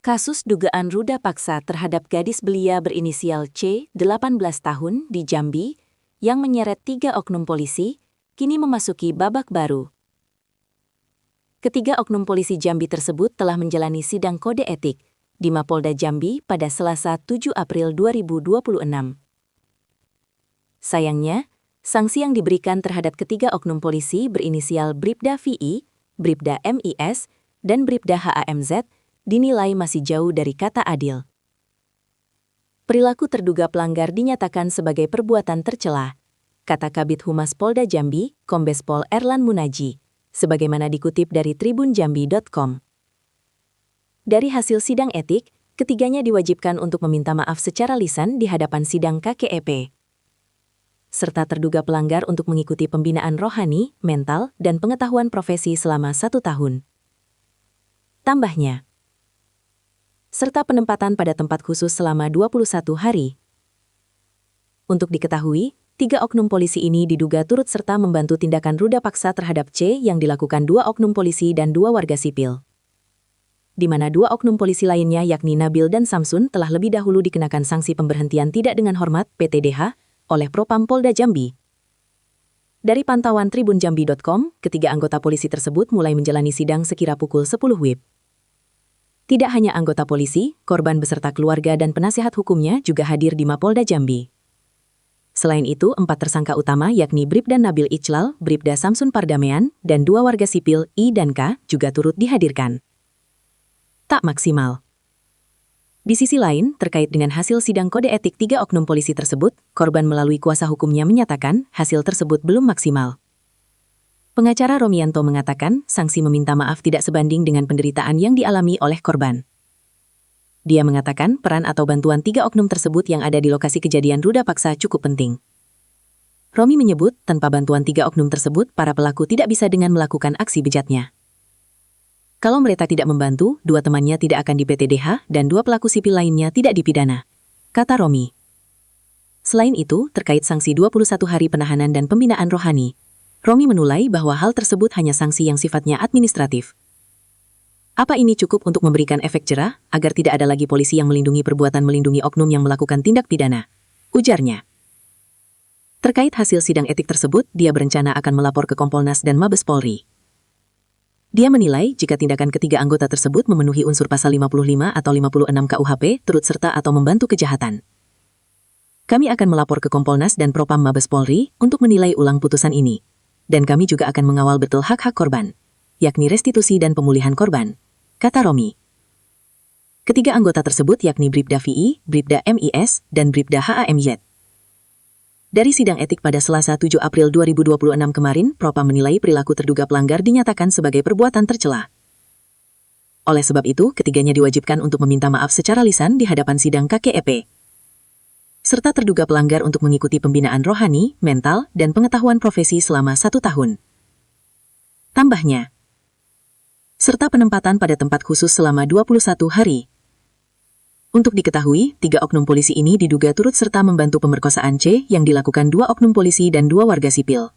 Kasus dugaan ruda paksa terhadap gadis belia berinisial C, 18 tahun, di Jambi, yang menyeret 3 oknum polisi, kini memasuki babak baru. Ketiga oknum polisi Jambi tersebut telah menjalani sidang kode etik di Mapolda Jambi pada Selasa 7 April 2026. Sayangnya, sanksi yang diberikan terhadap ketiga oknum polisi berinisial Bribda VI, Bribda MIS, dan Bribda HAMZ dinilai masih jauh dari kata adil. Perilaku terduga pelanggar dinyatakan sebagai perbuatan tercela, kata Kabid Humas Polda Jambi, Kombes Pol Erlan Munaji, sebagaimana dikutip dari tribunjambi.com. Dari hasil sidang etik, ketiganya diwajibkan untuk meminta maaf secara lisan di hadapan sidang KKEP, serta terduga pelanggar untuk mengikuti pembinaan rohani, mental, dan pengetahuan profesi selama 1 tahun. Tambahnya, serta penempatan pada tempat khusus selama 21 hari. Untuk diketahui, 3 oknum polisi ini diduga turut serta membantu tindakan ruda paksa terhadap C yang dilakukan 2 oknum polisi dan 2 warga sipil. Di mana 2 oknum polisi lainnya yakni Nabil dan Samsun telah lebih dahulu dikenakan sanksi pemberhentian tidak dengan hormat (PTDH) oleh Propam Polda Jambi. Dari pantauan tribunjambi.com, ketiga anggota polisi tersebut mulai menjalani sidang sekira pukul 10 WIB. Tidak hanya anggota polisi, korban beserta keluarga dan penasehat hukumnya juga hadir di Mapolda Jambi. Selain itu, 4 tersangka utama yakni Bribda Nabil Ichlal, Bribda Samsun Pardamean, dan 2 warga sipil I dan K juga turut dihadirkan. Tak maksimal. Di sisi lain, terkait dengan hasil sidang kode etik 3 oknum polisi tersebut, korban melalui kuasa hukumnya menyatakan hasil tersebut belum maksimal. Pengacara Romianto mengatakan sanksi meminta maaf tidak sebanding dengan penderitaan yang dialami oleh korban. Dia mengatakan peran atau bantuan 3 oknum tersebut yang ada di lokasi kejadian ruda paksa cukup penting. Romi menyebut tanpa bantuan 3 oknum tersebut, para pelaku tidak bisa dengan melakukan aksi bejatnya. Kalau mereka tidak membantu, 2 temannya tidak akan di PTDH dan 2 pelaku sipil lainnya tidak dipidana, kata Romi. Selain itu, terkait sanksi 21 hari penahanan dan pembinaan rohani, Romi menilai bahwa hal tersebut hanya sanksi yang sifatnya administratif. Apa ini cukup untuk memberikan efek jerah, agar tidak ada lagi polisi yang melindungi oknum yang melakukan tindak pidana? Ujarnya. Terkait hasil sidang etik tersebut, dia berencana akan melapor ke Kompolnas dan Mabes Polri. Dia menilai jika tindakan ketiga anggota tersebut memenuhi unsur pasal 55 atau 56 KUHP, turut serta atau membantu kejahatan. Kami akan melapor ke Kompolnas dan Propam Mabes Polri untuk menilai ulang putusan ini. Dan kami juga akan mengawal betul hak-hak korban, yakni restitusi dan pemulihan korban, kata Romi. Ketiga anggota tersebut yakni Bribda VI, Bribda MIS, dan Bribda HAMZ. Dari sidang etik pada Selasa 7 April 2026 kemarin, Propam menilai perilaku terduga pelanggar dinyatakan sebagai perbuatan tercela. Oleh sebab itu, ketiganya diwajibkan untuk meminta maaf secara lisan di hadapan sidang KKEP, serta terduga pelanggar untuk mengikuti pembinaan rohani, mental, dan pengetahuan profesi selama 1 tahun. Tambahnya, serta penempatan pada tempat khusus selama 21 hari. Untuk diketahui, 3 oknum polisi ini diduga turut serta membantu pemerkosaan C yang dilakukan 2 oknum polisi dan 2 warga sipil.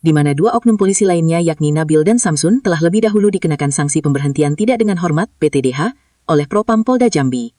Di mana 2 oknum polisi lainnya yakni Nabil dan Samsun telah lebih dahulu dikenakan sanksi pemberhentian tidak dengan hormat (PTDH) oleh Propam Polda Jambi.